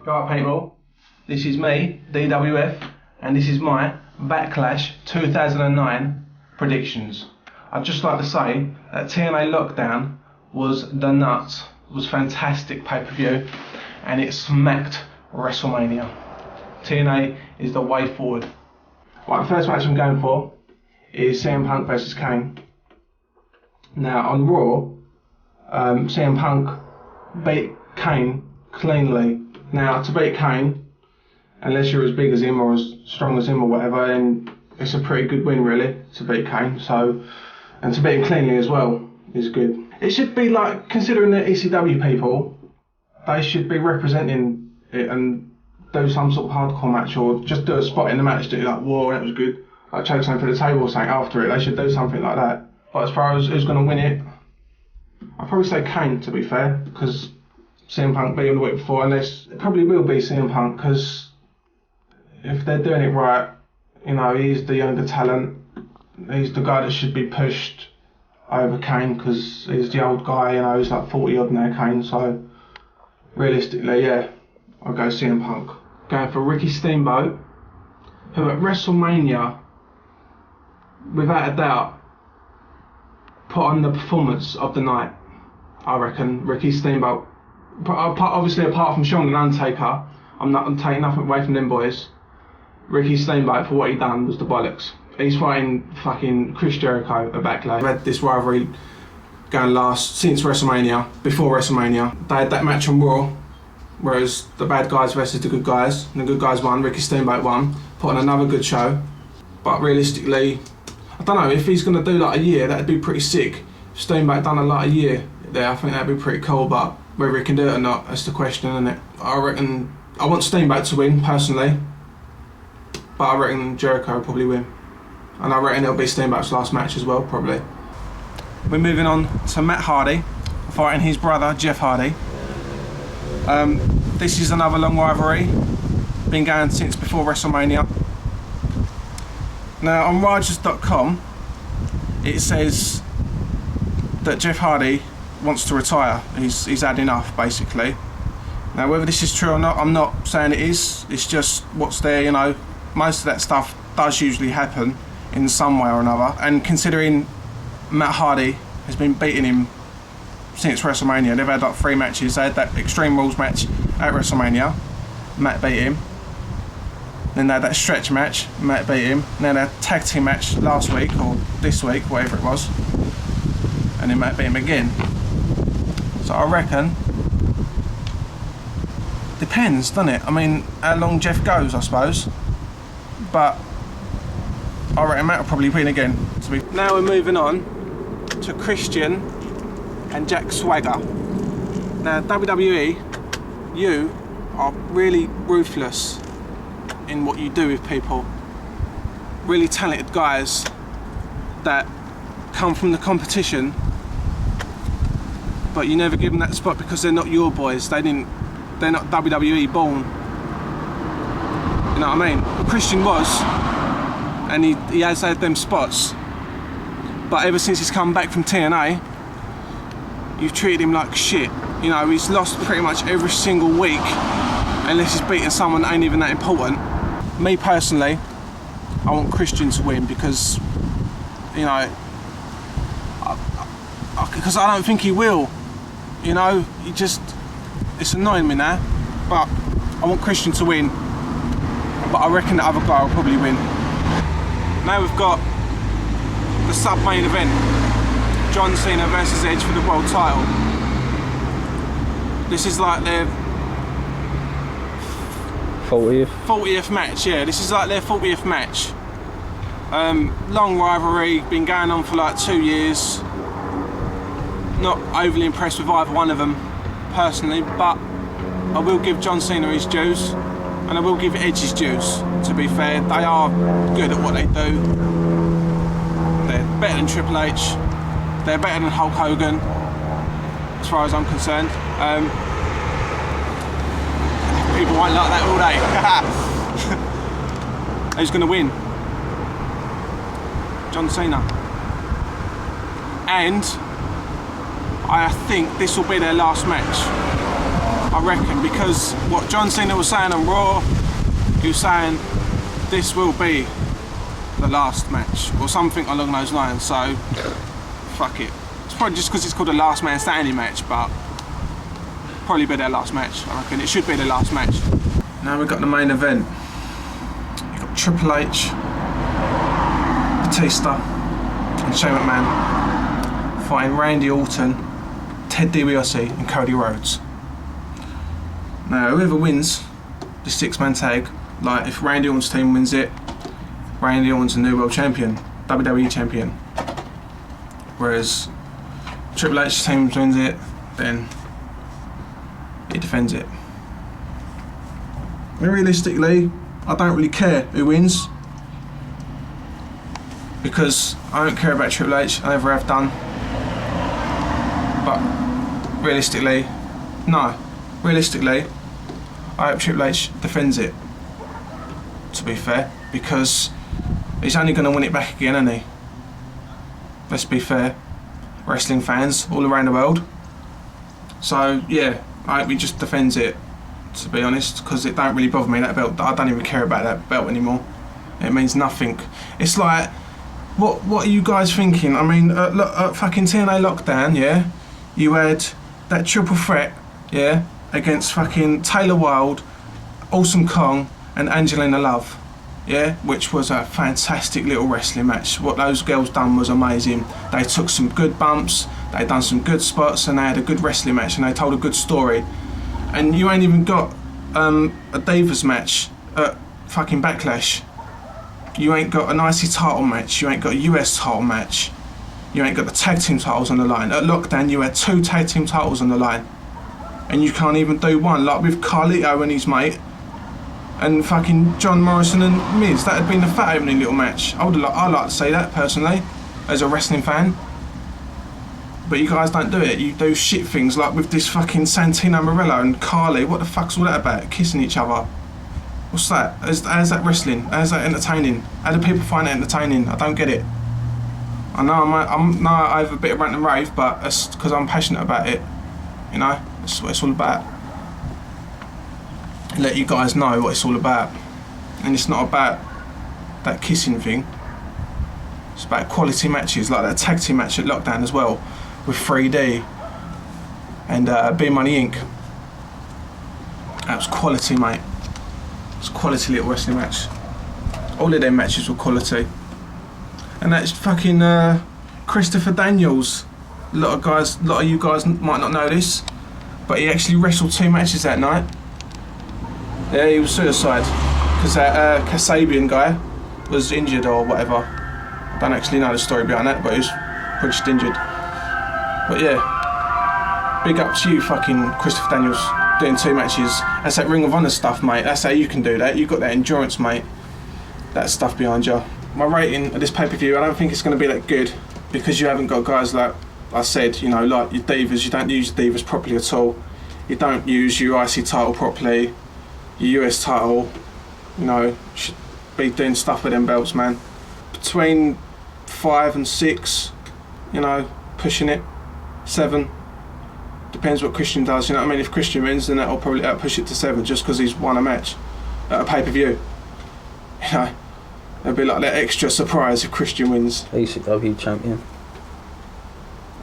Right people, this is me, DWF, and this is my Backlash 2009 predictions. I'd just like to say that TNA Lockdown was the nuts, was fantastic pay-per-view, and it smacked WrestleMania. TNA is the way forward. Right, the first match I'm going for is CM Punk versus Kane. Now on Raw, CM Punk beat Kane cleanly. Now, to beat Kane, unless you're as big as him or as strong as him or whatever, then it's a pretty good win, really, to beat Kane. So, and to beat him cleanly as well is good. It should be like, considering the ECW people, they should be representing it and do some sort of hardcore match, or just do a spot in the match that you're like, whoa, that was good. Like choke something for the table or something after it. They should do something like that. But as far as who's going to win it, I'd probably say Kane, to be fair, because CM Punk beat him the week before, unless it probably will be CM Punk, because if they're doing it right, you know, he's the younger talent, he's the guy that should be pushed over Kane, because he's the old guy, you know, he's like 40 odd now, Kane, so realistically, yeah, I'll go CM Punk. Going for Ricky Steamboat, who at WrestleMania, without a doubt, put on the performance of the night. I reckon Ricky Steamboat, obviously apart from Shawn and Undertaker, I'm taking nothing away from them boys. Ricky Steamboat, for what he done, was the bollocks. He's fighting fucking Chris Jericho at Backlash. They've had this rivalry going last since WrestleMania, before WrestleMania. They had that match on Raw, whereas the bad guys versus the good guys, and the good guys won, Ricky Steamboat won, put on another good show. But realistically, I don't know, if he's going to do like a year, that'd be pretty sick. If Steamboat done a like a year there, I think that'd be pretty cool, but whether he can do it or not, that's the question, isn't it? I reckon, I want Steamboat to win, personally, but I reckon Jericho will probably win. And I reckon it'll be Steamboat's last match as well, probably. We're moving on to Matt Hardy, fighting his brother, Jeff Hardy. This is another long rivalry, been going since before WrestleMania. Now on Rogers.com, it says that Jeff Hardy wants to retire. He's had enough, basically. Now whether this is true or not, I'm not saying it is. It's just what's there, you know. Most of that stuff does usually happen in some way or another. And considering Matt Hardy has been beating him since WrestleMania, they've had like 3 matches. They had that Extreme Rules match at WrestleMania, Matt beat him. Then they had that stretch match, Matt beat him. Then they had a tag team match last week, or this week, whatever it was. And then Matt beat him again. So I reckon, depends, doesn't it? I mean, how long Jeff goes, I suppose. But I reckon Matt will probably win again. Now we're moving on to Christian and Jack Swagger. Now WWE, you are really ruthless in what you do with people. Really talented guys that come from the competition, but you never give them that spot because they're not your boys. They're not WWE born. You know what I mean? Christian was, and he has had them spots. But ever since he's come back from TNA, you've treated him like shit. You know, he's lost pretty much every single week, unless he's beating someone that ain't even that important. Me personally, I want Christian to win because, you know, because I don't think he will. You know, it's annoying me now, but I want Christian to win, but I reckon the other guy will probably win. Now we've got the sub-main event, John Cena versus Edge for the world title. This is like their 40th match, yeah. This is like their 40th match. Long rivalry, been going on for like 2 years. Not overly impressed with either one of them personally, but I will give John Cena his dues, and I will give Edge his dues. To be fair, they are good at what they do. They're better than Triple H. They're better than Hulk Hogan, as far as I'm concerned. People won't like that all day. Who's going to win? John Cena. And I think this will be their last match. I reckon, because what John Cena was saying on Raw, he was saying this will be the last match, or something along those lines, so fuck it. It's probably just because it's called a last man standing match, but probably be their last match. I reckon it should be their last match. Now we've got the main event. You've got Triple H, Batista and Shane McMahon fighting Randy Orton, Ted DiBiase and Cody Rhodes. Now whoever wins the 6-man tag, like if Randy Orton's team wins it, Randy Orton's the new world champion, WWE champion. Whereas Triple H's team wins it, then he defends it. And realistically, I don't really care who wins, because I don't care about Triple H, I never have done. But realistically, no. Realistically, I hope Triple H defends it, to be fair, because he's only going to win it back again, isn't he? Let's be fair, wrestling fans all around the world. So yeah, I hope he just defends it, to be honest, because it don't really bother me, that belt. I don't even care about that belt anymore. It means nothing. It's like, what are you guys thinking? I mean, look, fucking TNA Lockdown, yeah, you had that triple threat, yeah, against fucking Taylor Wilde, Awesome Kong and Angelina Love, yeah, which was a fantastic little wrestling match. What those girls done was amazing. They took some good bumps, they done some good spots, and they had a good wrestling match, and they told a good story. And you ain't even got a Divas match at fucking Backlash. You ain't got an IC title match, you ain't got a US title match, you ain't got the tag team titles on the line. At Lockdown you had 2 tag team titles on the line, and you can't even do one, like with Carlito and his mate and fucking John Morrison and Miz. That had been a fat opening little match. I'd like to say that personally, as a wrestling fan. But you guys don't do it. You do shit things like with this fucking Santino Marella and Carly. What the fuck's all that about? Kissing each other. What's that? How's that wrestling? How's that entertaining? How do people find it entertaining? I don't get it. I know I have a bit of rant and rave, but it's because I'm passionate about it. You know, that's what it's all about. Let you guys know what it's all about. And it's not about that kissing thing. It's about quality matches, like that tag team match at Lockdown as well, with 3D and B Money Inc. That was quality, mate. It's a quality little wrestling match. All of their matches were quality. And that's fucking Christopher Daniels. A lot of you guys might not know this, but he actually wrestled 2 matches that night. Yeah, he was suicide because that Kasabian guy was injured or whatever. I don't actually know the story behind that, but he was pretty just injured. But yeah, big up to you, fucking Christopher Daniels, doing 2 matches. That's that Ring of Honor stuff, mate. That's how you can do that. You've got that endurance, mate. That stuff behind you. My rating of this pay-per-view, I don't think it's going to be that good, because you haven't got guys like I said, you know, like your divas. You don't use divas properly at all. You don't use your IC title properly. Your US title, you know, you should be doing stuff with them belts, man. Between 5 and 6, you know, pushing it. 7, depends what Christian does, you know what I mean? If Christian wins, then that'll probably push it to 7, just because he's won a match at a pay-per-view. You know, it'll be like that extra surprise if Christian wins. ECW champion.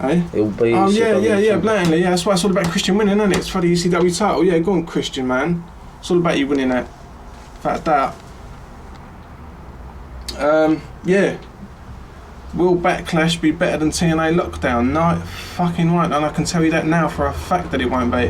Eh? It'll be oh ECW yeah, blatantly, yeah. That's why it's all about Christian winning, isn't it? It's for the ECW title. Yeah, go on, Christian, man. It's all about you winning that. Without doubt. Yeah. Will Backlash be better than TNA Lockdown? No, it fucking won't, and I can tell you that now for a fact that it won't be.